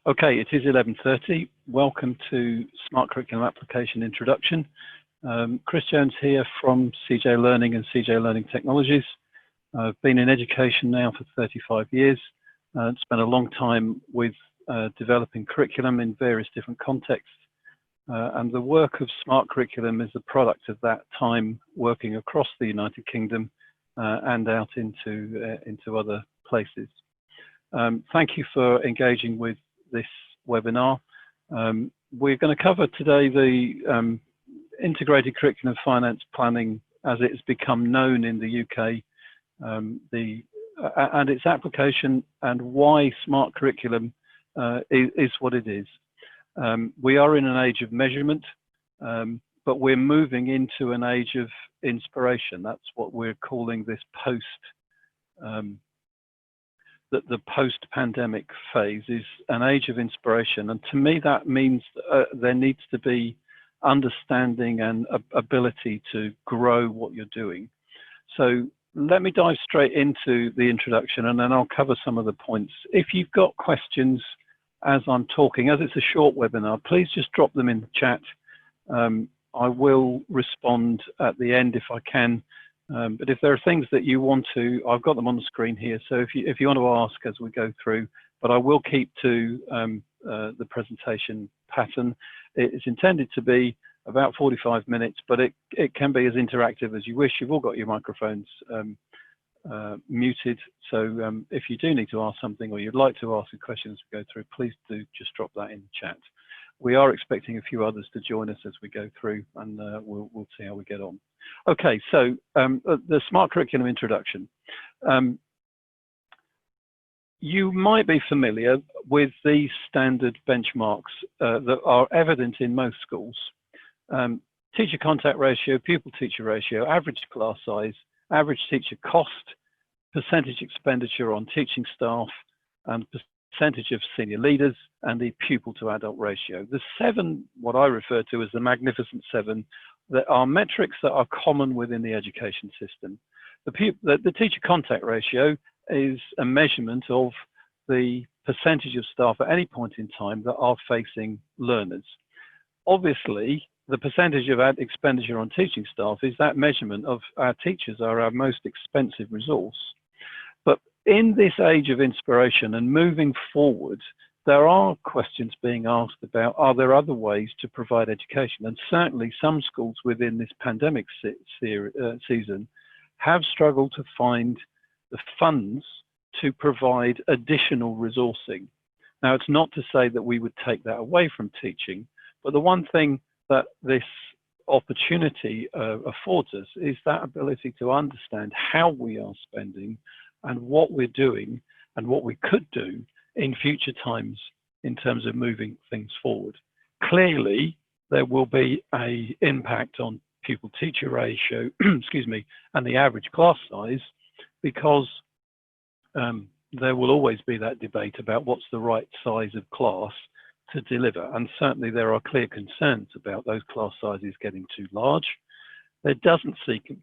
Okay, it is 11:30. Welcome to Smart Curriculum Application Introduction. Chris Jones here from CJ Learning and CJ Learning Technologies. I've been in education now for 35 years. Spent a long time with developing curriculum in various different contexts. And the work of Smart Curriculum is the product of that time working across the United Kingdom and out into other places. Thank you for engaging with this webinar. We're going to cover today the integrated curriculum finance planning as it has become known in the UK, and its application and why Smart Curriculum is what it is. We are in an age of measurement, but we're moving into an age of inspiration. That's what we're calling this the post-pandemic phase is an age of inspiration. And to me, that means there needs to be understanding and ability to grow what you're doing. So let me dive straight into the introduction and then I'll cover some of the points. If you've got questions as I'm talking, as it's a short webinar, please just drop them in the chat. I will respond at the end if I can. But if there are things that you want to, I've got them on the screen here. So if you want to ask as we go through, but I will keep to the presentation pattern. It's intended to be about 45 minutes, but it can be as interactive as you wish. You've all got your microphones muted. So if you do need to ask something or you'd like to ask a question as we go through, please do just drop that in the chat. We are expecting a few others to join us as we go through, and we'll see how we get on. Okay, so the Smart Curriculum introduction. You might be familiar with these standard benchmarks that are evident in most schools. Teacher contact ratio, pupil teacher ratio, average class size, average teacher cost, percentage expenditure on teaching staff, and percentage of senior leaders, and the pupil to adult ratio. The seven, what I refer to as the magnificent seven, that are metrics that are common within the education system. The teacher contact ratio is a measurement of the percentage of staff at any point in time that are facing learners. Obviously, the percentage of expenditure on teaching staff is that measurement of our teachers are our most expensive resource. But in this age of inspiration and moving forward, there are questions being asked about, are there other ways to provide education? And certainly some schools within this pandemic season have struggled to find the funds to provide additional resourcing. Now, it's not to say that we would take that away from teaching, but the one thing that this opportunity affords us is that ability to understand how we are spending and what we're doing and what we could do in future times in terms of moving things forward. Clearly, there will be an impact on pupil teacher ratio, excuse me, and the average class size, because there will always be that debate about what's the right size of class to deliver. And certainly there are clear concerns about those class sizes getting too large. There doesn't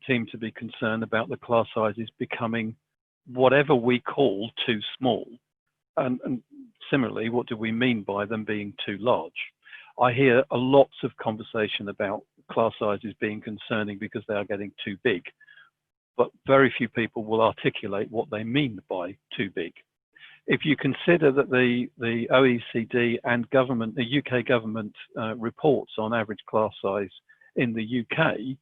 seem to be concern about the class sizes becoming whatever we call too small. And similarly, what do we mean by them being too large? I hear lots of conversation about class sizes being concerning because they are getting too big, but very few people will articulate what they mean by too big. If you consider that the OECD and the UK government reports on average class size in the UK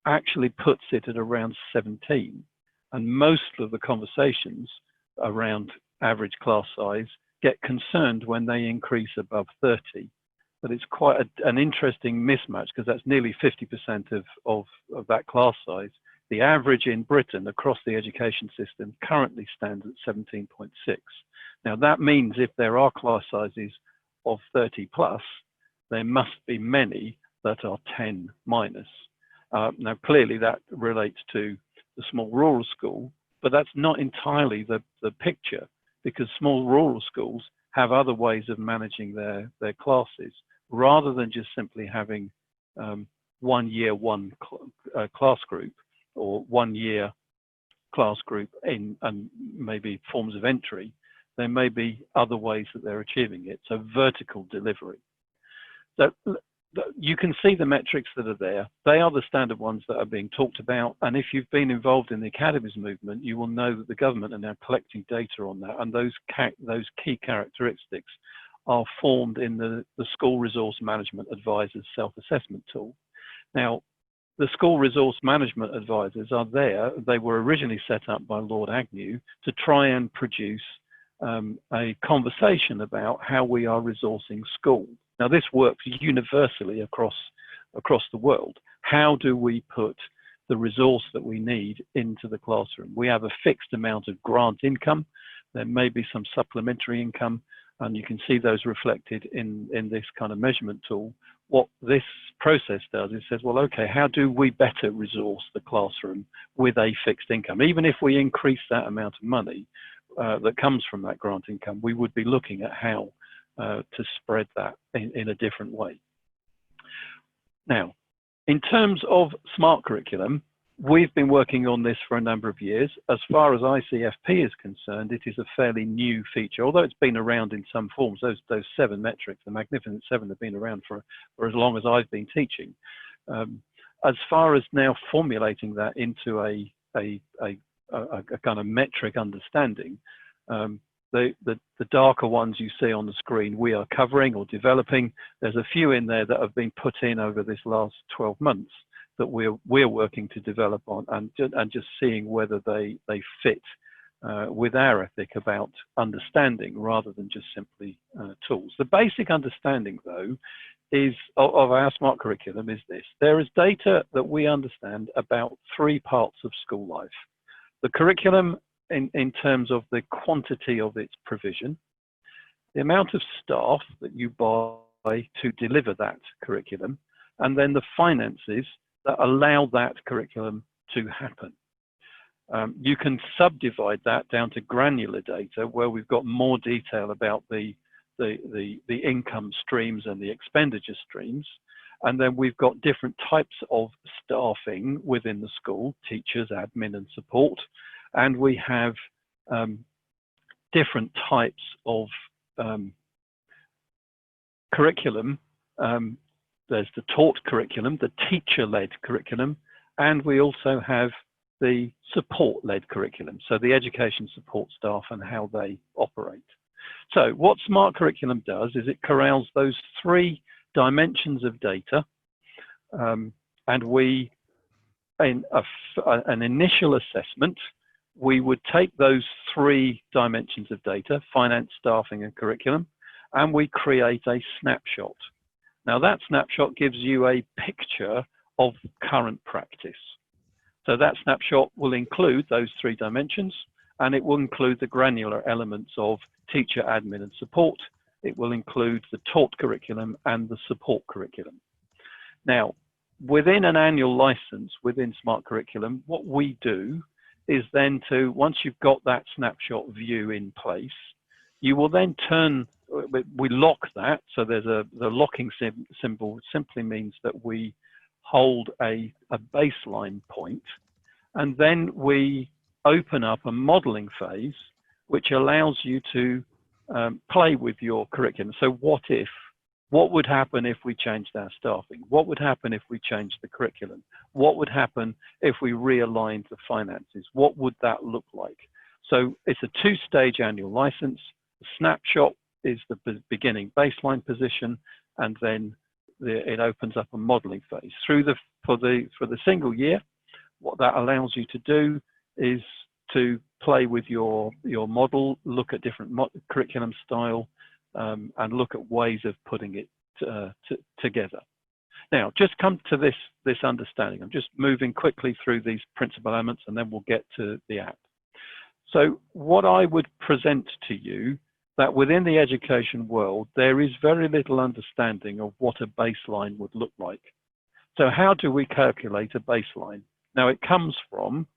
actually puts it at around 17, and most of the conversations around average class size get concerned when they increase above 30. But it's quite an interesting mismatch, because that's nearly 50% of that class size. The average in Britain across the education system currently stands at 17.6. Now that means if there are class sizes of 30 plus, there must be many that are 10 minus. Now clearly that relates to the small rural school, but that's not entirely the picture, because small rural schools have other ways of managing their classes, rather than just simply having 1 year one class group, or 1 year class group and maybe forms of entry. there may be other ways that they're achieving it. So vertical delivery. So you can see the metrics that are there. They are the standard ones that are being talked about. And if you've been involved in the academies movement, you will know that the government are now collecting data on that. And those key characteristics are formed in the School Resource Management Advisors self-assessment tool. Now, the School Resource Management Advisors are there. They were originally set up by Lord Agnew to try and produce a conversation about how we are resourcing school. Now, this works universally across the world. How do we put the resource that we need into the classroom? We have a fixed amount of grant income. There may be some supplementary income, and you can see those reflected in this kind of measurement tool. What this process does is says, well, okay, how do we better resource the classroom with a fixed income? Even if we increase that amount of money that comes from that grant income, we would be looking at how to spread that in a different way. Now, in terms of smart curriculum, we've been working on this for a number of years. As far as ICFP is concerned, it is a fairly new feature, although it's been around in some forms. Those 7 metrics, the Magnificent 7, have been around for as long as I've been teaching. As far as now formulating that into a kind of metric understanding, the darker ones you see on the screen, we are covering or developing. There's a few in there that have been put in over this last 12 months that we're working to develop on, and just seeing whether they fit with our ethic about understanding rather than just simply tools. The basic understanding, though, is of our smart curriculum is this: there is data that we understand about 3 parts of school life. The curriculum in terms of the quantity of its provision, the amount of staff that you buy to deliver that curriculum, and then the finances that allow that curriculum to happen. You can subdivide that down to granular data where we've got more detail about the income streams and the expenditure streams. And then we've got different types of staffing within the school, teachers, admin and support. And we have different types of curriculum. There's the taught curriculum, the teacher-led curriculum, and we also have the support-led curriculum, so the education support staff and how they operate. So what smart curriculum does is it corrals those 3 dimensions of data, and we, in an initial assessment, we would take those 3 dimensions of data, finance, staffing and curriculum, and we create a snapshot. Now that snapshot gives you a picture of current practice. So that snapshot will include those 3 dimensions, and it will include the granular elements of teacher, admin and support. It will include the taught curriculum and the support curriculum. Now, within an annual license, within Smart Curriculum, what we do is then once you've got that snapshot view in place, you will then we lock that. So the locking symbol simply means that we hold a baseline point, and then we open up a modeling phase, which allows you to play with your curriculum. So what would happen if we changed our staffing? What would happen if we changed the curriculum? What would happen if we realigned the finances? What would that look like? So it's a 2-stage annual license. The snapshot is the beginning baseline position, and then it opens up a modeling phase. For the single year, what that allows you to do is to play with your model, look at different curriculum style, and look at ways of putting it together. Now, just come to this understanding. I'm just moving quickly through these principal elements, and then we'll get to the app. So what I would present to you, that within the education world, there is very little understanding of what a baseline would look like. So how do we calculate a baseline? Now, it comes from,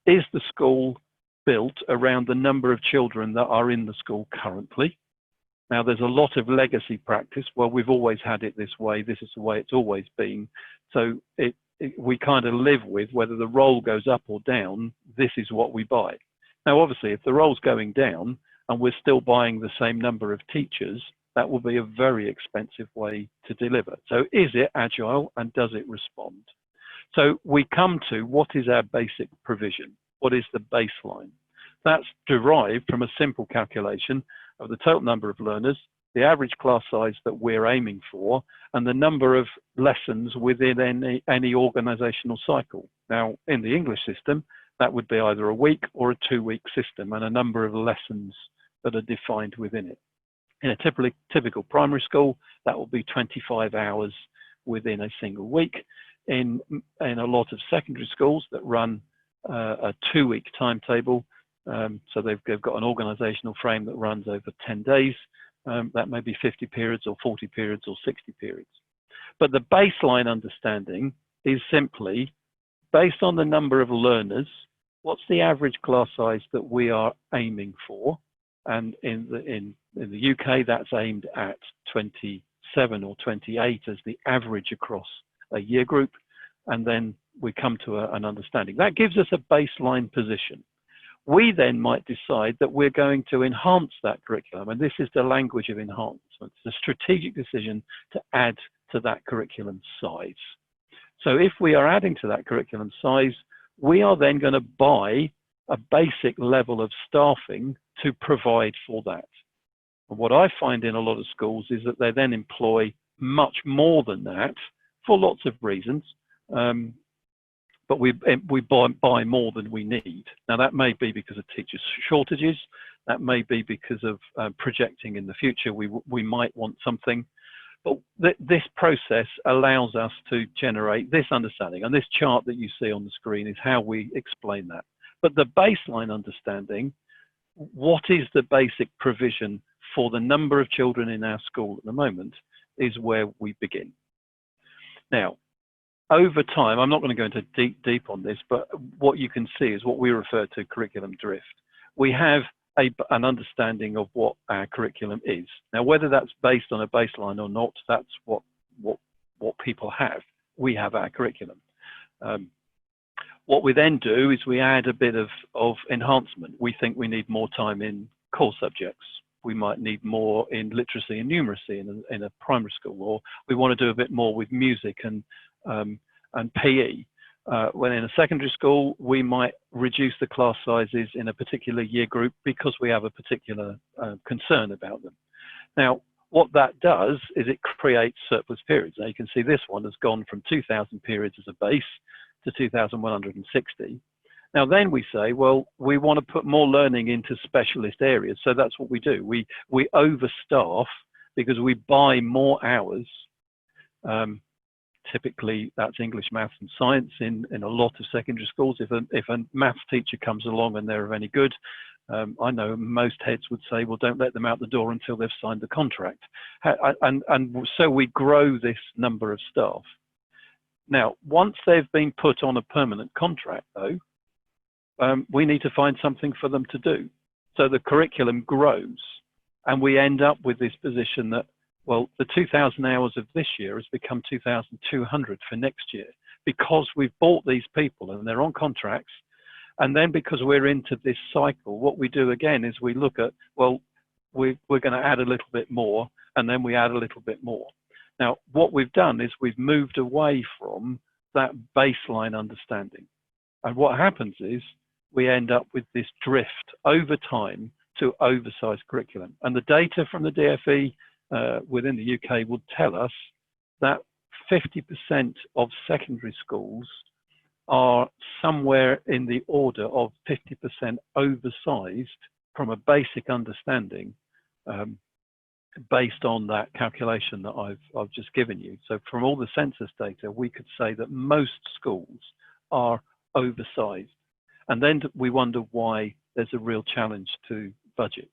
is the school built around the number of children that are in the school currently? Now, there's a lot of legacy practice. Well, we've always had it this way. This is the way it's always been. So we kind of live with whether the roll goes up or down, this is what we buy. Now, obviously, if the roll's going down and we're still buying the same number of teachers, that will be a very expensive way to deliver. So is it agile and does it respond? So we come to what is our basic provision? What is the baseline? That's derived from a simple calculation of the total number of learners, the average class size that we're aiming for, and the number of lessons within any organizational cycle. Now, in the English system, that would be either a week or a 2-week system and a number of lessons that are defined within it. In a typical primary school, that will be 25 hours within a single week. In a lot of secondary schools that run a 2-week timetable, so they've got an organizational frame that runs over 10 days, that may be 50 periods or 40 periods or 60 periods. But the baseline understanding is simply, based on the number of learners, what's the average class size that we are aiming for? And in the UK, that's aimed at 27 or 28 as the average across a year group. And then we come to an understanding. That gives us a baseline position. We then might decide that we're going to enhance that curriculum. And this is the language of enhancement. It's a strategic decision to add to that curriculum size. So if we are adding to that curriculum size, we are then going to buy a basic level of staffing to provide for that. And what I find in a lot of schools is that they then employ much more than that for lots of reasons. But we buy more than we need. Now that may be because of teacher shortages. That may be because of projecting in the future. We might want something. But this process allows us to generate this understanding. And this chart that you see on the screen is how we explain that. But the baseline understanding, what is the basic provision for the number of children in our school at the moment, is where we begin. Now, over time, I'm not going to go into deep on this, but what you can see is what we refer to curriculum drift. We have an understanding of what our curriculum is. Now, whether that's based on a baseline or not, that's what people have. We have our curriculum. What we then do is we add a bit of enhancement. We think we need more time in core subjects. We might need more in literacy and numeracy in a primary school, or we want to do a bit more with music and PE. When in a secondary school, we might reduce the class sizes in a particular year group because we have a particular concern about them. Now, what that does is it creates surplus periods. Now you can see this one has gone from 2,000 periods as a base to 2,160. Now then we say, well, we want to put more learning into specialist areas. So that's what we do. We overstaff because we buy more hours. Typically that's English, maths and science in a lot of secondary schools. If a maths teacher comes along and they're any good, I know most heads would say, well, don't let them out the door until they've signed the contract. And so we grow this number of staff. Now, once they've been put on a permanent contract though, we need to find something for them to do. So the curriculum grows and we end up with this position that, well, the 2,000 hours of this year has become 2,200 for next year because we've bought these people and they're on contracts. And then because we're into this cycle, what we do again is we look at, well, we're going to add a little bit more, and then we add a little bit more. Now, what we've done is we've moved away from that baseline understanding. And what happens is we end up with this drift over time to oversized curriculum. And the data from the DfE within the UK would tell us that 50% of secondary schools are somewhere in the order of 50% oversized from a basic understanding based on that calculation that I've just given you. So from all the census data, we could say that most schools are oversized. And then we wonder why there's a real challenge to budgets.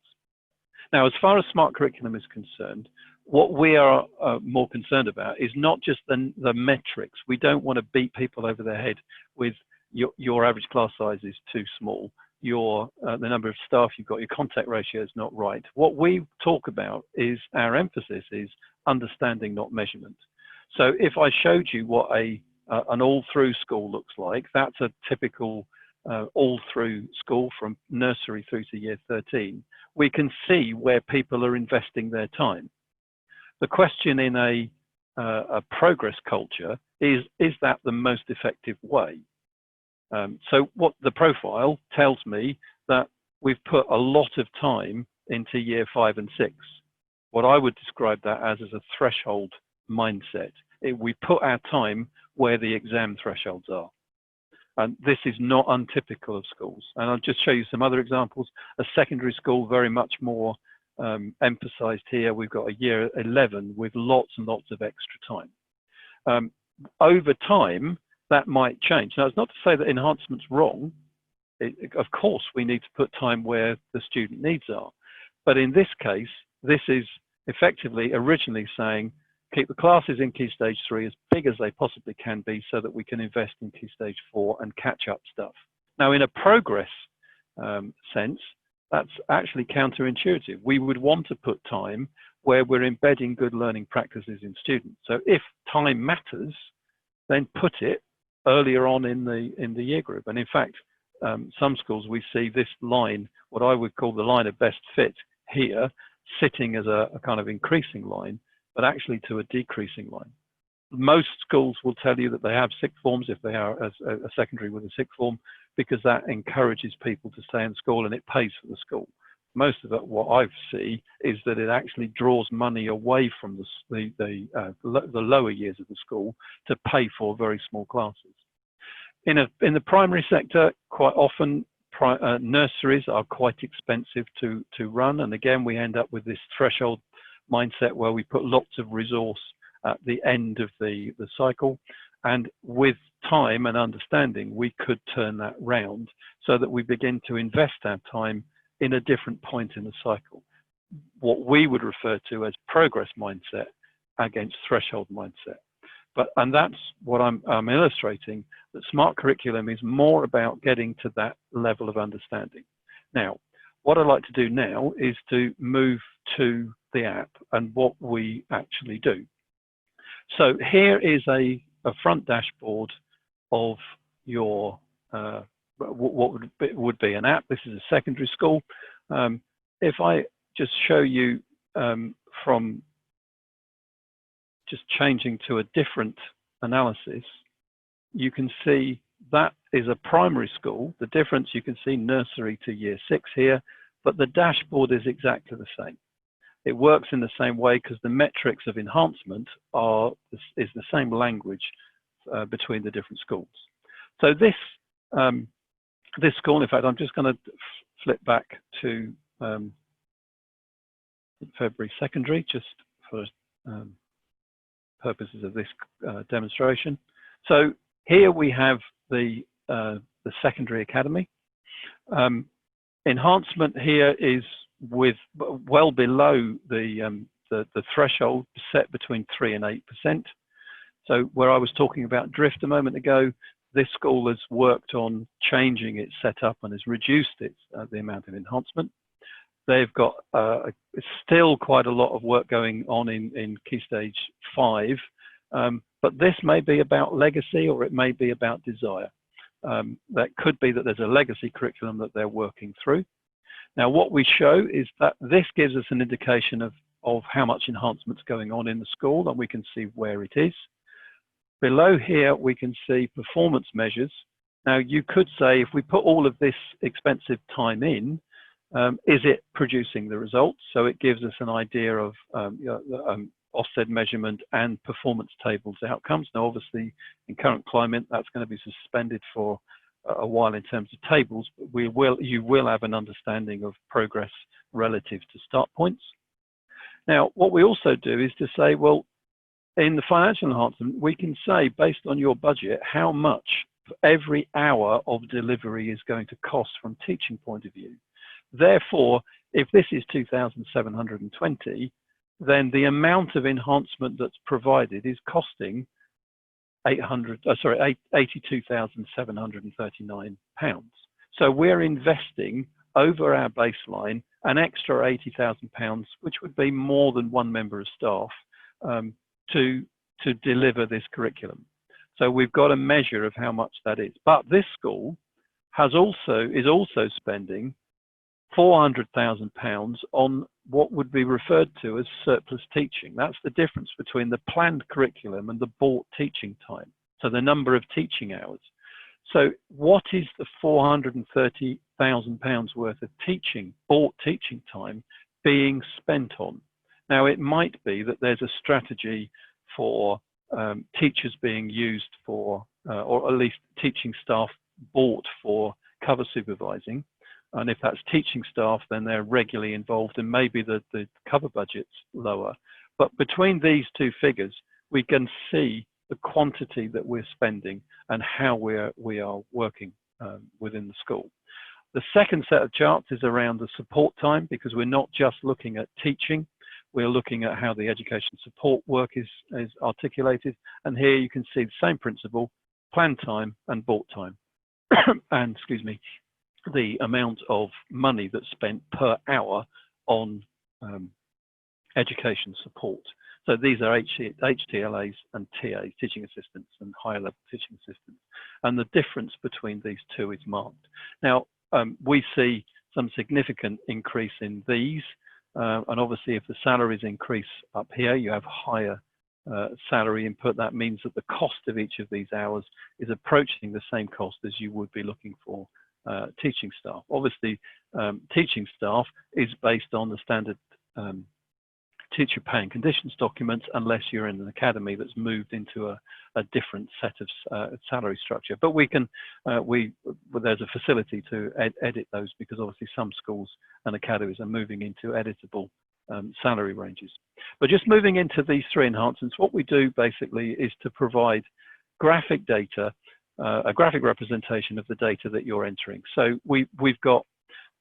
Now, as far as smart curriculum is concerned, what we are more concerned about is not just the metrics. We don't want to beat people over their head with your average class size is too small, the number of staff you've got, your contact ratio is not right. What we talk about is our emphasis is understanding, not measurement. So if I showed you what an all-through school looks like, that's a typical all through school from nursery through to year 13, we can see where people are investing their time. The question in a progress culture is that the most effective way? So what the profile tells me that we've put a lot of time into year 5 and 6. What I would describe that as a threshold mindset. We put our time where the exam thresholds are. And this is not untypical of schools. And I'll just show you some other examples. A secondary school, very much more emphasized here. We've got a year 11 with lots and lots of extra time. Over time, that might change. Now, it's not to say that enhancement's wrong. Of course, we need to put time where the student needs are. But in this case, this is effectively originally saying, keep the classes in Key Stage 3 as big as they possibly can be so that we can invest in Key Stage 4 and catch up stuff. Now, in a progress sense, that's actually counterintuitive. We would want to put time where we're embedding good learning practices in students. So if time matters, then put it earlier on in the year group. And in fact, some schools we see this line, what I would call the line of best fit here, sitting as a kind of increasing line, but actually to a decreasing line. Most schools will tell you that they have sixth forms if they are a secondary with a sixth form, because that encourages people to stay in school and it pays for the school. Most of it, what I see, is that it actually draws money away from the lower years of the school to pay for very small classes. In the primary sector, quite often nurseries are quite expensive to run, and again we end up with this threshold mindset where we put lots of resource at the end of the cycle, and with time and understanding we could turn that round so that we begin to invest our time in a different point in the cycle, what we would refer to as progress mindset against threshold mindset. And that's what I'm illustrating, that SMART curriculum is more about getting to that level of understanding. Now, what I'd like to do now is to move to the app and what we actually do. So here is a front dashboard of your what would be an app. This is a secondary school. If I just show you from just changing to a different analysis, you can see that is a primary school. The difference, you can see nursery to year 6 here, but the dashboard is exactly the same. It works in the same way because the metrics of enhancement is the same language between the different schools. So this school, in fact, I'm just going to flip back to February secondary, just for purposes of this demonstration. So here we have the secondary academy. Enhancement here is well below the threshold set between 3 and 8%. So where I was talking about drift a moment ago, this school has worked on changing its setup and has reduced the amount of enhancement. They've got still quite a lot of work going on in Key Stage 5, but this may be about legacy or it may be about desire. That could be that there's a legacy curriculum that they're working through. Now, what we show is that this gives us an indication of how much enhancement's going on in the school, and we can see where it is. Below here, we can see performance measures. Now, you could say if we put all of this expensive time in, is it producing the results? So it gives us an idea of Ofsted measurement and performance tables outcomes. Now, obviously, in current climate, that's going to be suspended for a while in terms of tables, but you will have an understanding of progress relative to start points. Now, what we also do is to say, well, in the financial enhancement, we can say, based on your budget, how much every hour of delivery is going to cost from teaching point of view. Therefore, if this is 2,720, then the amount of enhancement that's provided is costing £82,739. So we're investing over our baseline an extra £80,000, which would be more than one member of staff to deliver this curriculum. So we've got a measure of how much that is. But this school is also spending £400,000 on what would be referred to as surplus teaching. That's the difference between the planned curriculum and the bought teaching time, so the number of teaching hours. So what is the £430,000 worth of bought teaching time being spent on? Now, it might be that there's a strategy for teachers being used for, or at least teaching staff bought for cover supervising. And if that's teaching staff, then they're regularly involved, and maybe the cover budget's lower. But between these two figures, we can see the quantity that we're spending and how we are working within the school. The second set of charts is around the support time, because we're not just looking at teaching, we're looking at how the education support work is articulated. And here you can see the same principle, planned time and bought time. And excuse me, the amount of money that's spent per hour on education support. So these are HTLAs and TAs, teaching assistants, and higher level teaching assistants. And the difference between these two is marked. Now, we see some significant increase in these. And obviously, if the salaries increase up here, you have higher salary input. That means that the cost of each of these hours is approaching the same cost as you would be looking for teaching staff. Obviously, teaching staff is based on the standard teacher pay and conditions documents, unless you're in an academy that's moved into a different set of salary structure. But we can, there's a facility to edit those, because obviously some schools and academies are moving into editable salary ranges. But just moving into these three enhancements, what we do basically is to provide graphic data, a graphic representation of the data that you're entering. So we've got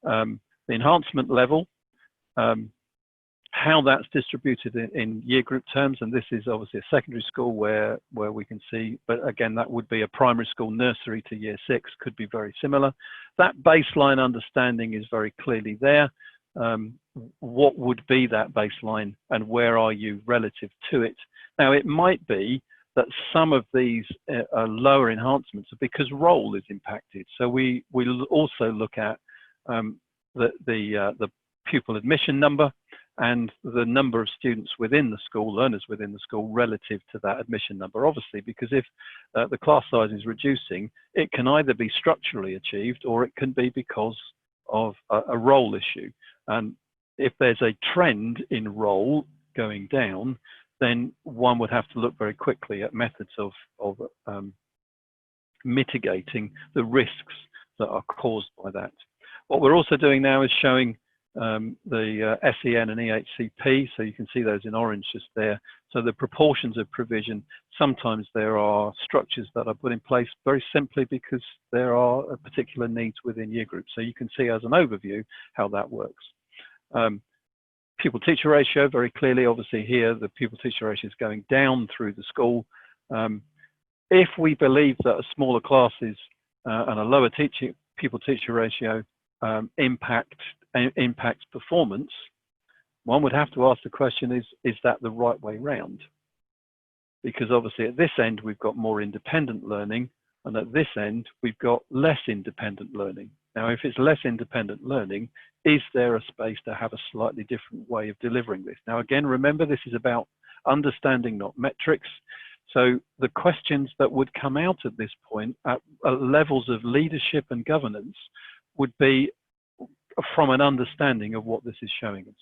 the enhancement level, how that's distributed in year group terms, and this is obviously a secondary school where we can see, but again, that would be a primary school, nursery to year 6, could be very similar. That baseline understanding is very clearly there. What would be that baseline, and where are you relative to it? Now, it might be that some of these lower enhancements are because role is impacted. So we also look at the pupil admission number and the number of students within the school, learners within the school, relative to that admission number. Obviously, because if the class size is reducing, it can either be structurally achieved, or it can be because of a role issue. And if there's a trend in role going down, then one would have to look very quickly at methods of mitigating the risks that are caused by that. What we're also doing now is showing the SEN and EHCP, so you can see those in orange just there. So the proportions of provision, sometimes there are structures that are put in place very simply because there are particular needs within year groups. So you can see as an overview how that works. Pupil-teacher ratio, very clearly, obviously here the pupil-teacher ratio is going down through the school. If we believe that a smaller classes and a lower pupil-teacher ratio impacts performance, one would have to ask the question, is that the right way round? Because obviously at this end we've got more independent learning, and at this end we've got less independent learning. Now, if it's less independent learning, is there a space to have a slightly different way of delivering this? Now, again, remember, this is about understanding, not metrics. So the questions that would come out at this point at levels of leadership and governance would be from an understanding of what this is showing us.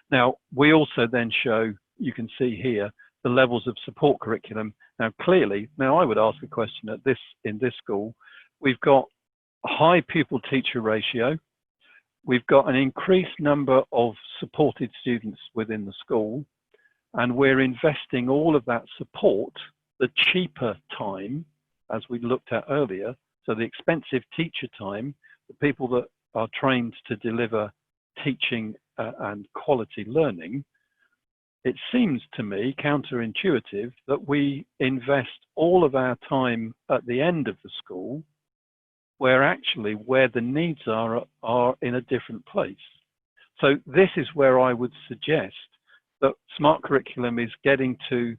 Now, we also then show, you can see here, the levels of support curriculum. Now, clearly, now I would ask a question in this school, we've got a high pupil-teacher ratio, we've got an increased number of supported students within the school, and we're investing all of that support, the cheaper time, as we looked at earlier, so the expensive teacher time, the people that are trained to deliver teaching and quality learning, it seems to me counterintuitive that we invest all of our time at the end of the school where the needs are in a different place. So this is where I would suggest that smart curriculum is getting to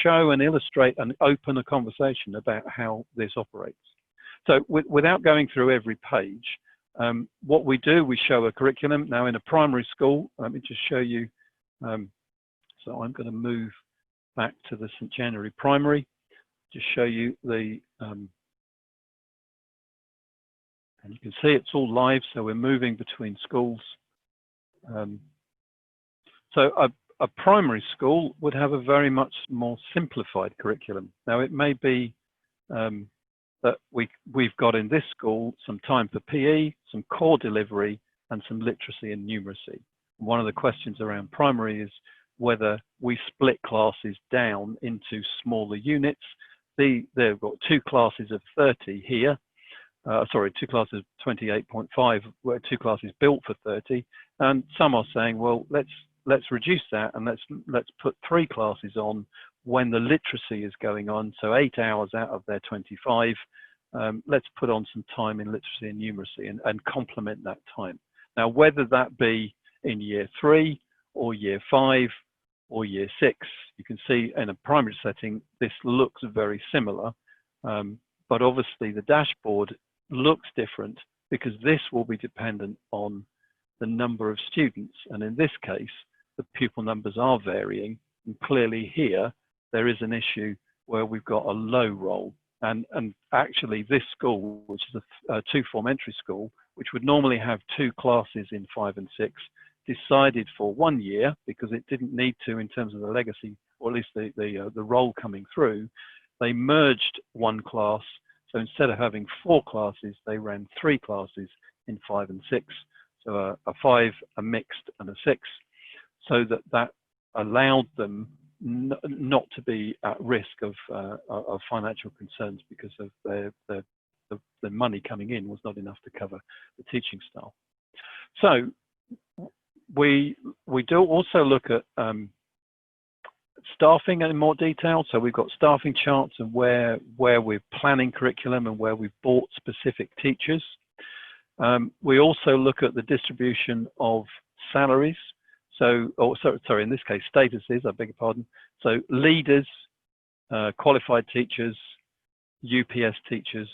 show and illustrate and open a conversation about how this operates. So without going through every page, what we do, we show a curriculum. Now in a primary school, let me just show you. So I'm going to move back to the St January Primary, just show you the, and you can see it's all live, so we're moving between schools. So a primary school would have a very much more simplified curriculum. Now it may be that we've got in this school some time for PE, some core delivery, and some literacy and numeracy. One of the questions around primary is whether we split classes down into smaller units. They've got 2 classes of 30 here. Sorry, 2 classes of 28.5, where 2 classes built for 30. And some are saying, well, let's reduce that and let's put 3 classes on when the literacy is going on. So 8 hours out of their 25. Let's put on some time in literacy and numeracy and complement that time. Now, whether that be in year 3 or year 5 or year 6, you can see in a primary setting, this looks very similar, but obviously the dashboard looks different because this will be dependent on the number of students. And in this case, the pupil numbers are varying. And clearly here, there is an issue where we've got a low roll. And actually this school, which is a 2-form entry school, which would normally have 2 classes in 5 and 6, decided for 1 year, because it didn't need to in terms of the legacy, or at least the roll coming through, they merged 1 class. So instead of having 4 classes, they ran 3 classes in 5 and 6. So a 5, a mixed, and a 6, so that allowed them not to be at risk of financial concerns because of the money coming in was not enough to cover the teaching staff. So we do also look at staffing in more detail. So we've got staffing charts and where we're planning curriculum and where we've bought specific teachers. We also look at the distribution of salaries. So, sorry, in this case, statuses, I beg your pardon. So leaders, qualified teachers, UPS teachers,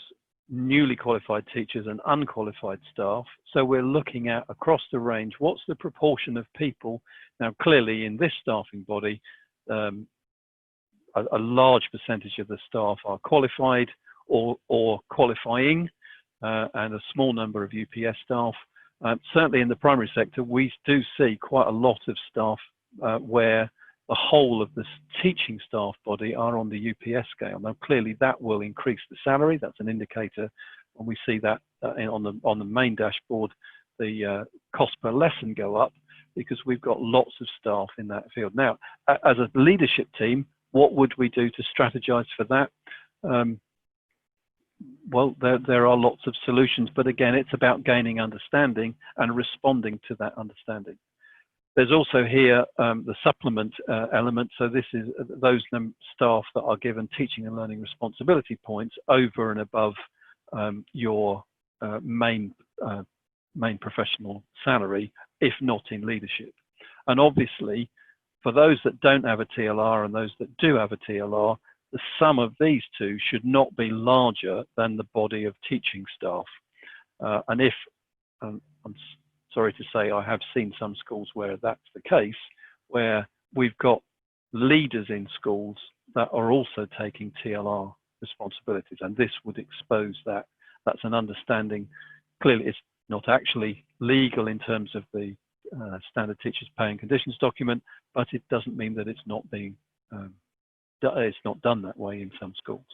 newly qualified teachers and unqualified staff. So we're looking at across the range, what's the proportion of people? Now, clearly in this staffing body, a large percentage of the staff are qualified or qualifying, and a small number of UPS staff. Certainly in the primary sector, we do see quite a lot of staff where the whole of the teaching staff body are on the UPS scale. Now, clearly that will increase the salary. That's an indicator. When we see that on the main dashboard, the cost per lesson go up because we've got lots of staff in that field. Now, as a leadership team, what would we do to strategize for that? Well, there are lots of solutions, but again, it's about gaining understanding and responding to that understanding. There's also here the supplement element. So this is those staff that are given teaching and learning responsibility points over and above your main professional salary, if not in leadership. And obviously, for those that don't have a TLR and those that do have a TLR, the sum of these two should not be larger than the body of teaching staff. And if, I'm sorry to say, I have seen some schools where that's the case, where we've got leaders in schools that are also taking TLR responsibilities, and this would expose that. That's an understanding. Clearly, it's not actually legal in terms of the standard teachers pay and conditions document, but it doesn't mean that it's not being it's not done that way in some schools.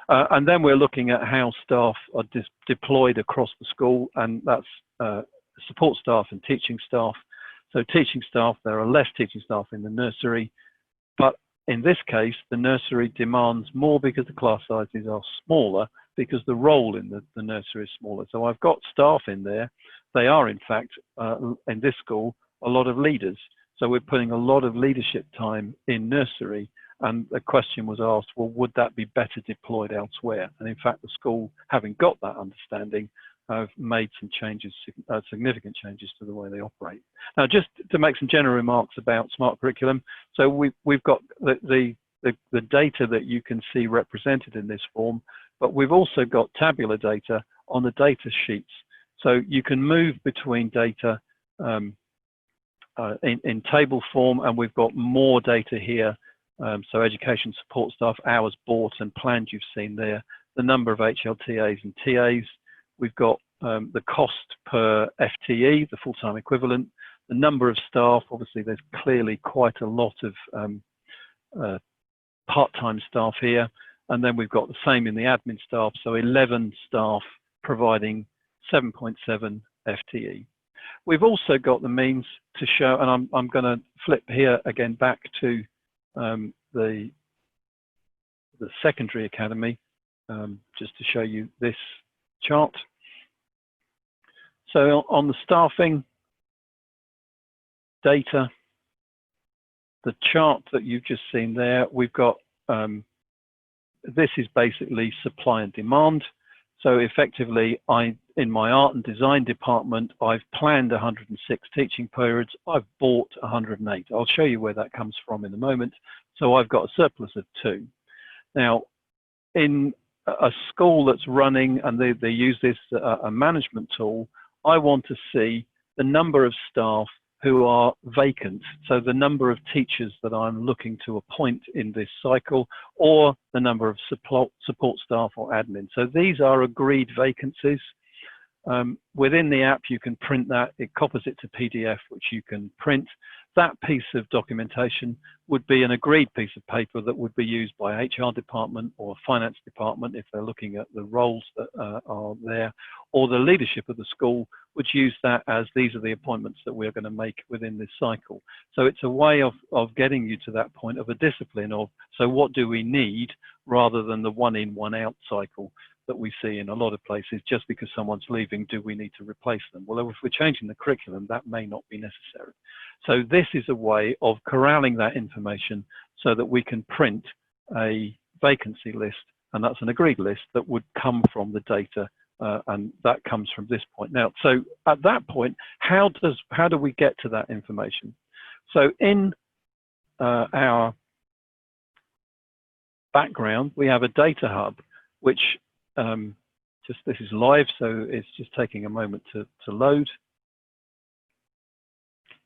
And then we're looking at how staff are deployed across the school, and that's support staff and teaching staff. So teaching staff, there are less teaching staff in the nursery, but in this case, the nursery demands more because the class sizes are smaller, because the role in the nursery is smaller. So I've got staff in there. They are, in fact, in this school, a lot of leaders. So we're putting a lot of leadership time in nursery. And the question was asked, well, would that be better deployed elsewhere? And in fact, the school, having got that understanding, have made some changes, significant changes to the way they operate. Now, just to make some general remarks about smart curriculum. So we've got the data that you can see represented in this form, but we've also got tabular data on the data sheets. So you can move between data in table form, and we've got more data here. So education support staff, hours bought and planned, you've seen there, the number of HLTAs and TAs. We've got the cost per FTE, the full-time equivalent, the number of staff. Obviously, there's clearly quite a lot of part-time staff here. And then we've got the same in the admin staff, so 11 staff providing 7.7 FTE. We've also got the means to show, and I'm going to flip here again back to the secondary academy, just to show you this chart. So on the staffing data, the chart that you've just seen there, we've got, this is basically supply and demand. So effectively, in my art and design department, I've planned 106 teaching periods. I've bought 108. I'll show you where that comes from in a moment. So I've got a surplus of 2. Now, in a school that's running, and they use this a management tool, I want to see the number of staff who are vacant. So the number of teachers that I'm looking to appoint in this cycle, or the number of support staff or admin. So these are agreed vacancies. Within the app, you can print that. It copies it to PDF, which you can print. That piece of documentation would be an agreed piece of paper that would be used by HR department or finance department if they're looking at the roles that are there, or the leadership of the school would use that as these are the appointments that we're going to make within this cycle. So it's a way of getting you to that point of a discipline of, so what do we need, rather than the one in, one out cycle that we see in a lot of places. Just because someone's leaving, do we need to replace them? Well, if we're changing the curriculum, that may not be necessary. So this is a way of corralling that information so that we can print a vacancy list, and that's an agreed list that would come from the data, and that comes from this point. Now, so at that point, how do we get to that information? So in our background, we have a data hub, which this is live, so it's just taking a moment to load.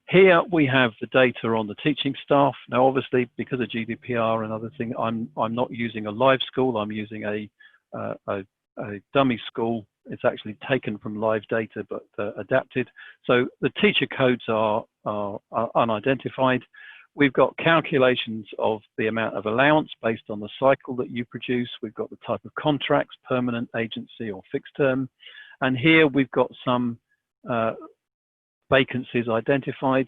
Here we have the data on the teaching staff. Now, obviously, because of GDPR and other things, I'm not using a live school. I'm using a dummy school. It's actually taken from live data, but adapted. So the teacher codes are unidentified. We've got calculations of the amount of allowance based on the cycle that you produce. We've got the type of contracts, permanent, agency, or fixed term. And here we've got some vacancies identified.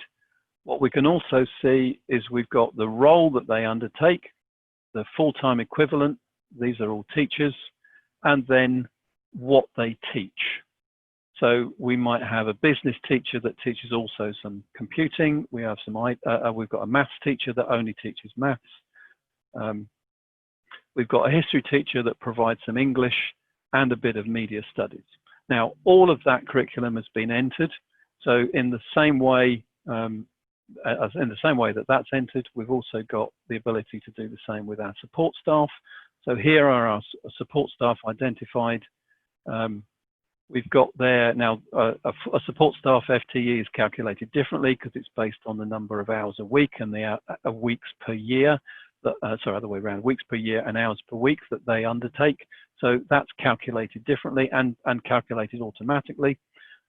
What we can also see is we've got the role that they undertake, the full-time equivalent, these are all teachers, and then what they teach. So we might have a business teacher that teaches also some computing. We have we've got a maths teacher that only teaches maths. We've got a history teacher that provides some English and a bit of media studies. Now, all of that curriculum has been entered. So in the same way, that that's entered, we've also got the ability to do the same with our support staff. So here are our support staff identified. We've got there now a support staff FTE is calculated differently because it's based on the number of hours a week and the weeks per year. Sorry, other way around, weeks per year and hours per week that they undertake. So that's calculated differently and calculated automatically.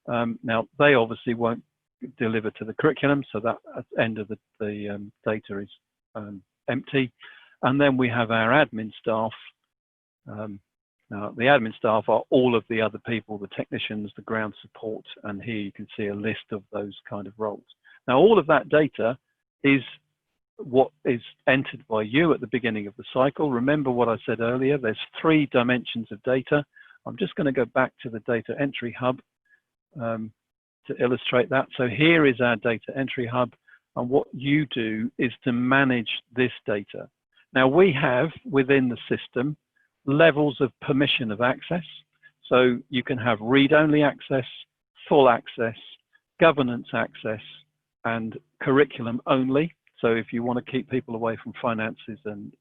Now, they obviously won't deliver to the curriculum, so that end of the data is empty. And then we have our admin staff. Now, the admin staff are all of the other people, the technicians, the ground support, and here you can see a list of those kind of roles. Now, all of that data is what is entered by you at the beginning of the cycle. Remember what I said earlier, there's 3 dimensions of data. I'm just going to go back to the data entry hub to illustrate that. So here is our data entry hub, and what you do is to manage this data. Now, we have within the system levels of permission of access. So you can have read-only access, full access, governance access, and curriculum only. So if you want to keep people away from finances and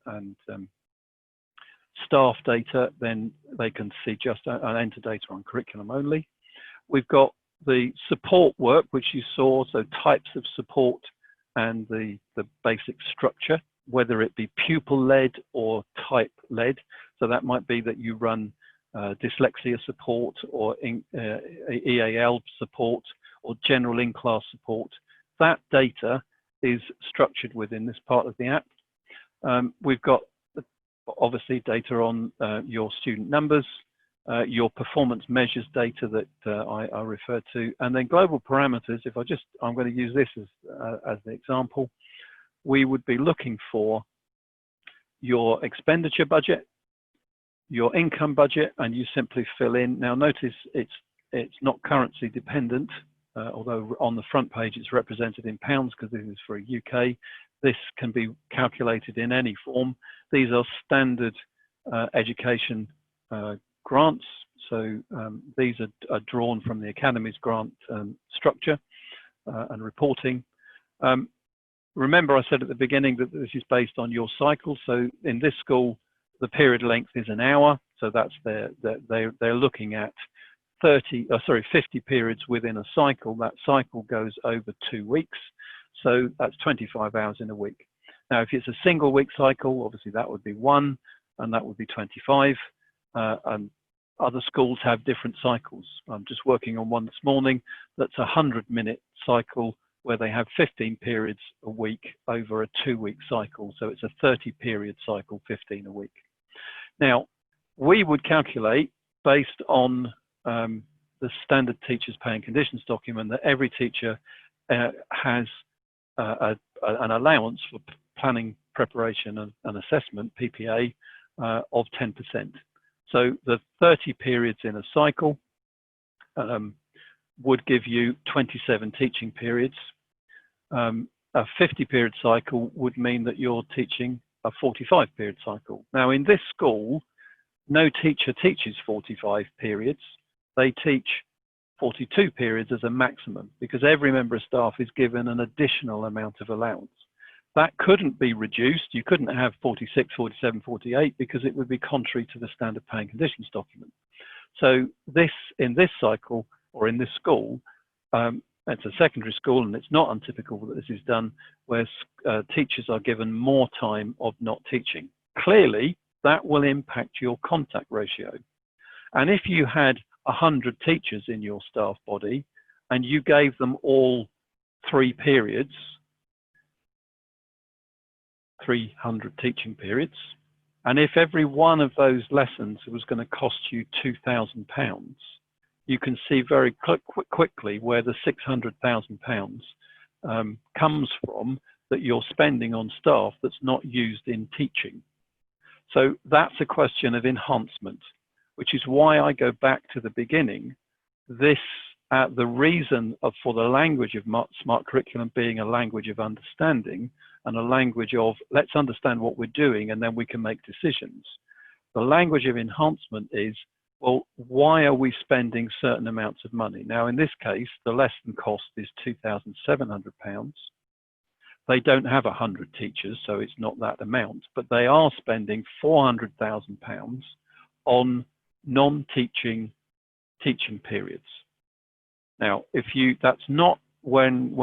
staff data, then they can see just and enter data on curriculum only. We've got the support work, which you saw, so types of support and the basic structure, whether it be pupil-led or type-led. So that might be that you run dyslexia support or EAL support or general in-class support. That data is structured within this part of the app. We've got obviously data on your student numbers, your performance measures data that I referred to, and then global parameters. If I'm going to use this as the example, we would be looking for your expenditure budget, your income budget, and you simply fill in. Now notice it's not currency dependent, although on the front page it's represented in pounds because this is for a UK. This can be calculated in any form. These are standard education grants, so these are drawn from the Academy's grant structure and reporting. Remember I said at the beginning that this is based on your cycle. So in this school, the period length is an hour, so that's they're looking at 50 periods within a cycle. That cycle goes over 2 weeks, so that's 25 hours in a week. Now, if it's a single week cycle, obviously that would be 1, and that would be 25. And other schools have different cycles. I'm just working on one this morning that's a 100-minute cycle where they have 15 periods a week over a 2-week cycle. So it's a 30-period cycle, 15 a week. Now, we would calculate based on the standard teachers pay and conditions document that every teacher has an allowance for planning, preparation and assessment, PPA, of 10%. So the 30 periods in a cycle would give you 27 teaching periods. A 50-period cycle would mean that you're teaching a 45-period cycle. Now, in this school, no teacher teaches 45 periods. They teach 42 periods as a maximum because every member of staff is given an additional amount of allowance. That couldn't be reduced. You couldn't have 46, 47, 48 because it would be contrary to the standard pay and conditions document. So in this cycle or in this school, it's a secondary school and it's not untypical that this is done where teachers are given more time of not teaching. Clearly, that will impact your contact ratio. And if you had 100 teachers in your staff body and you gave them all 3 periods, 300 teaching periods, and if every one of those lessons was going to cost you £2,000, you can see very quickly where the £600,000 comes from that you're spending on staff that's not used in teaching. So that's a question of enhancement, which is why I go back to the beginning. The reason for the language of smart curriculum being a language of understanding and a language of let's understand what we're doing and then we can make decisions. The language of enhancement is, well, why are we spending certain amounts of money? Now, in this case, the lesson cost is £2,700. They don't have 100 teachers, so it's not that amount, but they are spending £400,000 on non-teaching teaching periods. Now, that's not when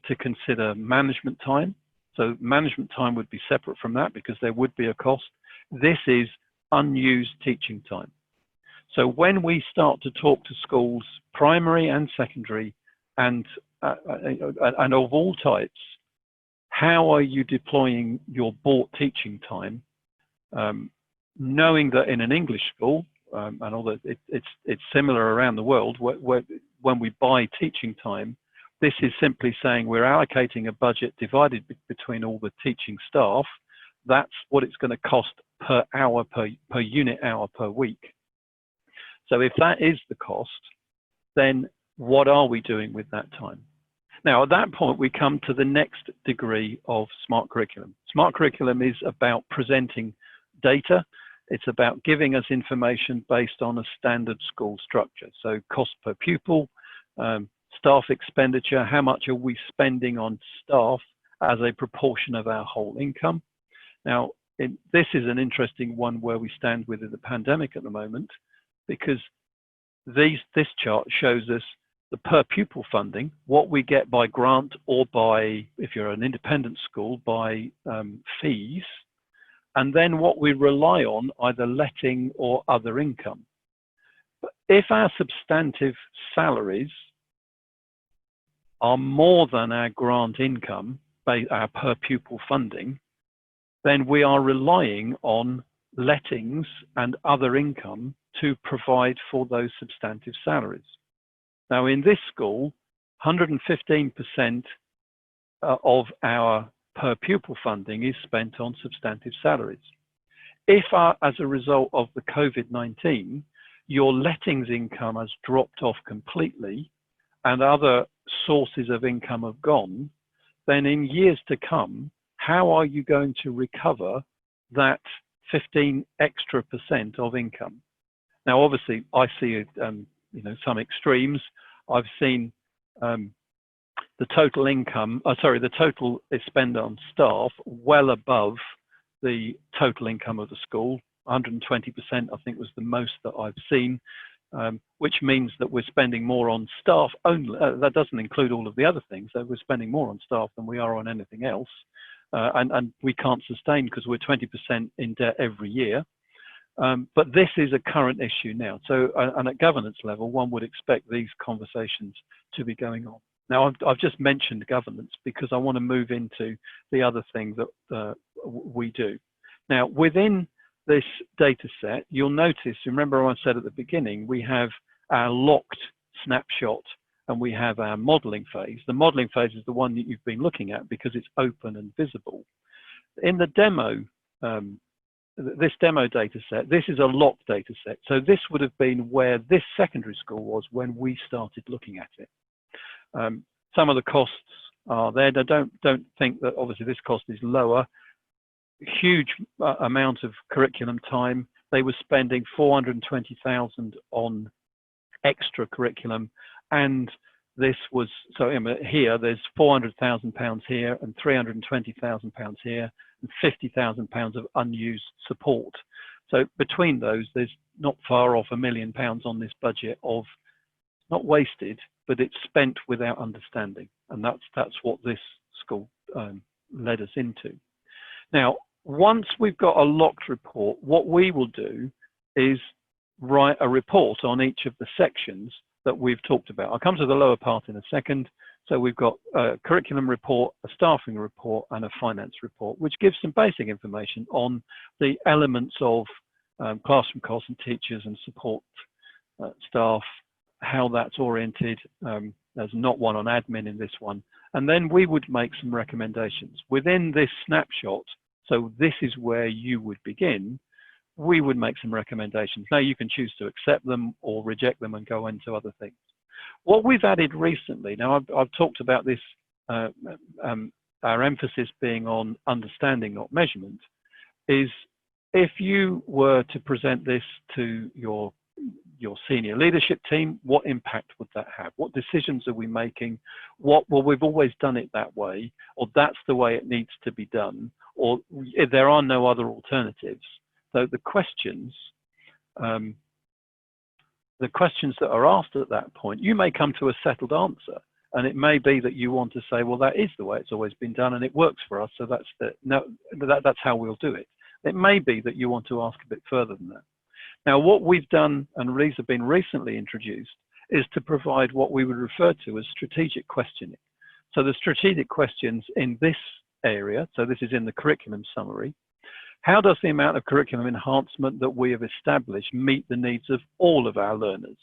to consider management time. So management time would be separate from that because there would be a cost. This is unused teaching time. So when we start to talk to schools, primary and secondary, and of all types, how are you deploying your bought teaching time? Knowing that in an English school, and although it's similar around the world, when we buy teaching time, this is simply saying we're allocating a budget divided between all the teaching staff. That's what it's going to cost per hour, per unit hour per week. So if that is the cost, then what are we doing with that time? Now, at that point, we come to the next degree of smart curriculum. Smart curriculum is about presenting data. It's about giving us information based on a standard school structure. So cost per pupil, staff expenditure, how much are we spending on staff as a proportion of our whole income. Now, this is an interesting one where we stand within the pandemic at the moment, because this chart shows us the per pupil funding, what we get by grant or by, if you're an independent school, by fees, and then what we rely on, either letting or other income. But if our substantive salaries are more than our grant income, our per pupil funding, then we are relying on lettings and other income to provide for those substantive salaries. Now, in this school, 115% of our per pupil funding is spent on substantive salaries. If, as a result of the COVID-19, your lettings income has dropped off completely and other sources of income have gone, then in years to come, how are you going to recover that 15% extra of income? Now, obviously, I see some extremes. I've seen the total income, the total spend on staff well above the total income of the school. 120%, I think, was the most that I've seen, which means that we're spending more on staff only. That doesn't include all of the other things. So we're spending more on staff than we are on anything else. And we can't sustain, because we're 20% in debt every year. But this is a current issue now. So, and at governance level, one would expect these conversations to be going on. Now, I've just mentioned governance because I want to move into the other thing that we do. Now, within this data set, you'll notice, remember I said at the beginning, we have our locked snapshot and we have our modeling phase. The modeling phase is the one that you've been looking at because it's open and visible. In the demo, this demo data set, this is a locked data set. So this would have been where this secondary school was when we started looking at it. Some of the costs are there. Don't think that obviously this cost is lower. Huge amount of curriculum time. They were spending 420,000 on extra curriculum, and this was, so here there's 400,000 pounds here and 320,000 pounds here and 50,000 pounds of unused support. So between those, there's not far off £1 million on this budget of not wasted, but it's spent without understanding, and that's what this school led us into. Now, once we've got a locked report, what we will do is write a report on each of the sections that we've talked about. I'll come to the lower part in a second. So we've got a curriculum report, a staffing report, and a finance report, which gives some basic information on the elements of classroom costs and teachers and support staff, how that's oriented. There's not one on admin in this one. And then we would make some recommendations. Within this snapshot, so this is where you would begin, we would make some recommendations. Now you can choose to accept them or reject them and go into other things. What we've added recently, now I've talked about this, our emphasis being on understanding, not measurement, is if you were to present this to your senior leadership team, what impact would that have? What decisions are we making? Well, we've always done it that way, or that's the way it needs to be done, or if there are no other alternatives. So the questions that are asked at that point, you may come to a settled answer, and it may be that you want to say, well, that is the way it's always been done, and it works for us, so that's how we'll do it. It may be that you want to ask a bit further than that. Now, what we've done, and these have been recently introduced, is to provide what we would refer to as strategic questioning. So the strategic questions in this area, so this is in the curriculum summary, how does the amount of curriculum enhancement that we have established meet the needs of all of our learners?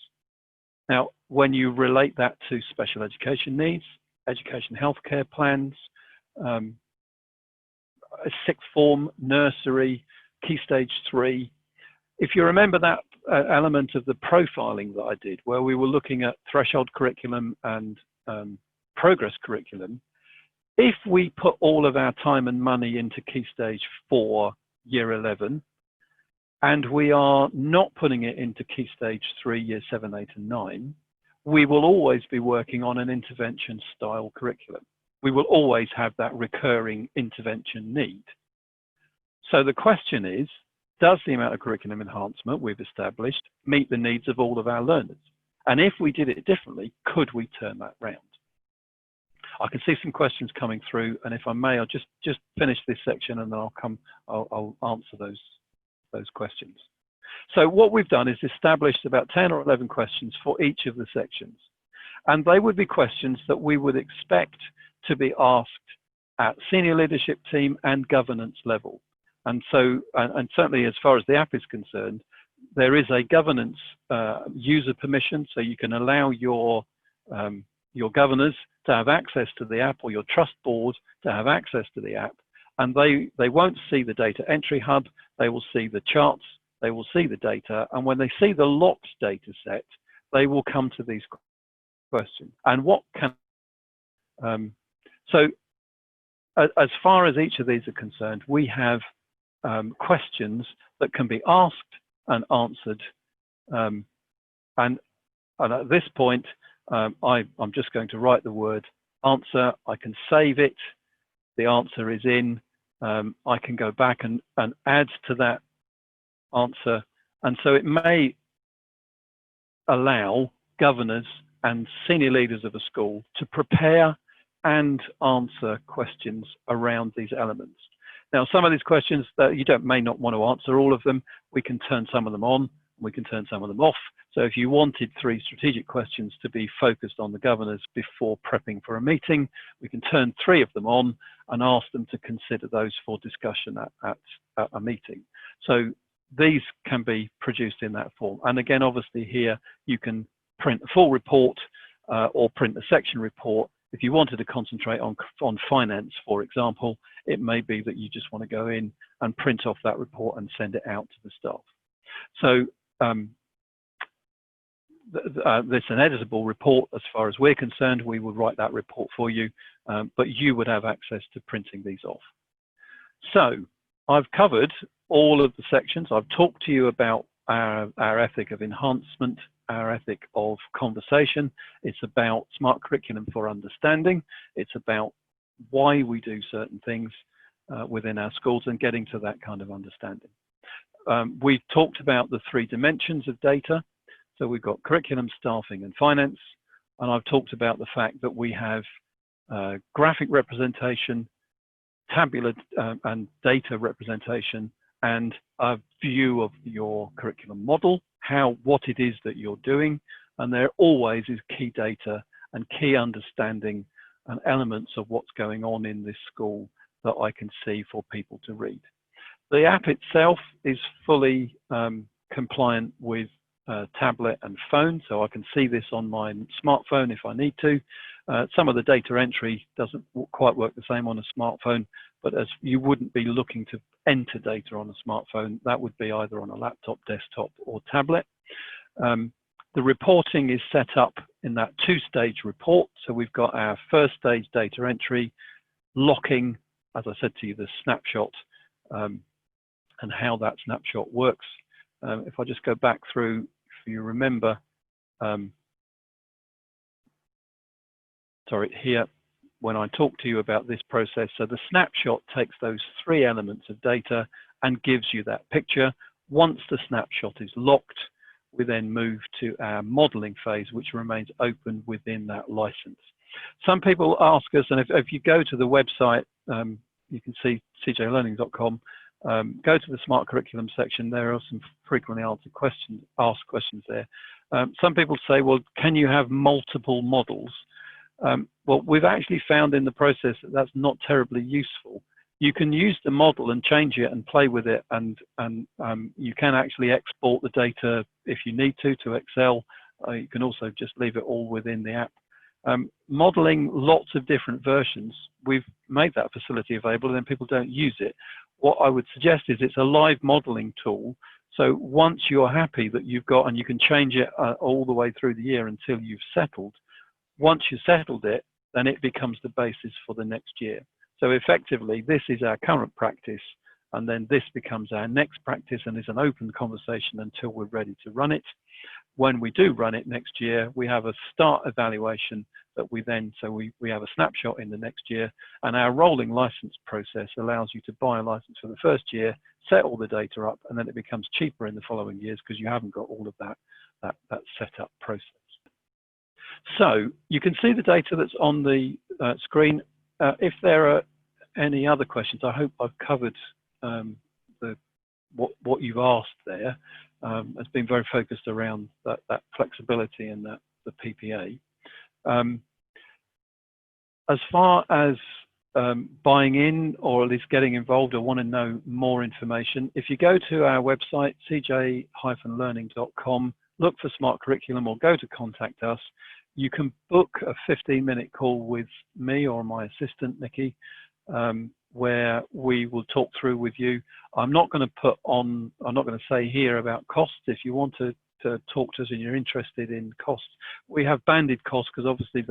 Now, when you relate that to special education needs, education healthcare plans, sixth form, nursery, Key Stage 3, if you remember that element of the profiling that I did, where we were looking at threshold curriculum and progress curriculum, if we put all of our time and money into Key Stage 4, Year 11, and we are not putting it into Key Stage 3, Year 7, 8, and 9, we will always be working on an intervention style curriculum. We will always have that recurring intervention need. So the question is, does the amount of curriculum enhancement we've established meet the needs of all of our learners? And if we did it differently, could we turn that round? I can see some questions coming through, and if I may, I'll just finish this section and then I'll answer those questions. So what we've done is established about 10 or 11 questions for each of the sections. And they would be questions that we would expect to be asked at senior leadership team and governance level. And so, and certainly as far as the app is concerned, there is a governance user permission, so you can allow your governors to have access to the app, or your trust board to have access to the app. And they won't see the data entry hub, they will see the charts, they will see the data, and when they see the locked data set, they will come to these questions. And what can, so as far as each of these are concerned, we have questions that can be asked and answered. And at this point, I'm just going to write the word answer. I can save it. The answer is in. I can go back and add to that answer. And so it may allow governors and senior leaders of a school to prepare and answer questions around these elements. Now, some of these questions that you may not want to answer all of them, we can turn some of them on, we can turn some of them off. So if you wanted 3 strategic questions to be focused on the governors before prepping for a meeting, we can turn 3 of them on and ask them to consider those for discussion at a meeting. So these can be produced in that form. And again, obviously here, you can print a full report or print a section report. If you wanted to concentrate on finance, for example, it may be that you just want to go in and print off that report and send it out to the staff. So there's an editable report as far as we're concerned. We would write that report for you, but you would have access to printing these off. So I've covered all of the sections. I've talked to you about our ethic of enhancement, our ethic of conversation. It's about smart curriculum for understanding. It's about why we do certain things within our schools and getting to that kind of understanding. We've talked about the 3 dimensions of data. So we've got curriculum, staffing, and finance. And I've talked about the fact that we have graphic representation, tabular and data representation, and a view of your curriculum model, what it is that you're doing. And there always is key data and key understanding and elements of what's going on in this school that I can see for people to read. The app itself is fully compliant with tablet and phone, so I can see this on my smartphone if I need to. Some of the data entry doesn't quite work the same on a smartphone, but as you wouldn't be looking to enter data on a smartphone, that would be either on a laptop, desktop, or tablet. The reporting is set up in that 2-stage report. So we've got our first stage data entry, locking, as I said to you, the snapshot and how that snapshot works. If I just go back through, if you remember, sorry, here, when I talk to you about this process, so the snapshot takes those 3 elements of data and gives you that picture. Once the snapshot is locked, we then move to our modeling phase, which remains open within that license. Some people ask us, and if you go to the website, you can see cjlearning.com, go to the Smart Curriculum section. There are some frequently asked questions there. Some people say, well, can you have multiple models? Well, we've actually found in the process that that's not terribly useful. You can use the model and change it and play with it, and you can actually export the data if you need to Excel. You can also just leave it all within the app. Modeling lots of different versions, we've made that facility available and then people don't use it. What I would suggest is it's a live modeling tool. So once you're happy that you've got, and you can change it all the way through the year until you've settled, once you've settled it, then it becomes the basis for the next year. So effectively, this is our current practice, and then this becomes our next practice and is an open conversation until we're ready to run it. When we do run it next year, we have a start evaluation that we then, so we have a snapshot in the next year, and our rolling license process allows you to buy a license for the first year, set all the data up, and then it becomes cheaper in the following years because you haven't got all of that setup process. So you can see the data that's on the screen. If there are any other questions, I hope I've covered what you've asked there. It's been very focused around that flexibility and the PPA. As far as buying in, or at least getting involved, or want to know more information, if you go to our website, cj-learning.com, look for SMARTcurriculum or go to contact us, you can book a 15-minute call with me or my assistant, Nikki, where we will talk through with you. I'm not going to say here about costs. If you want to talk to us and you're interested in costs, we have banded costs because obviously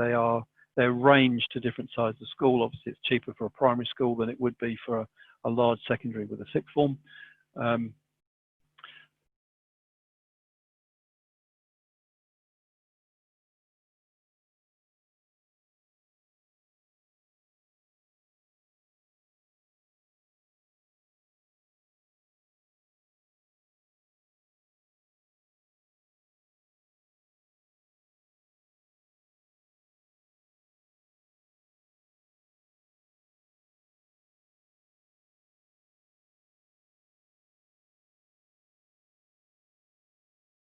they're ranged to different sizes of school. Obviously, it's cheaper for a primary school than it would be for a large secondary with a sixth form.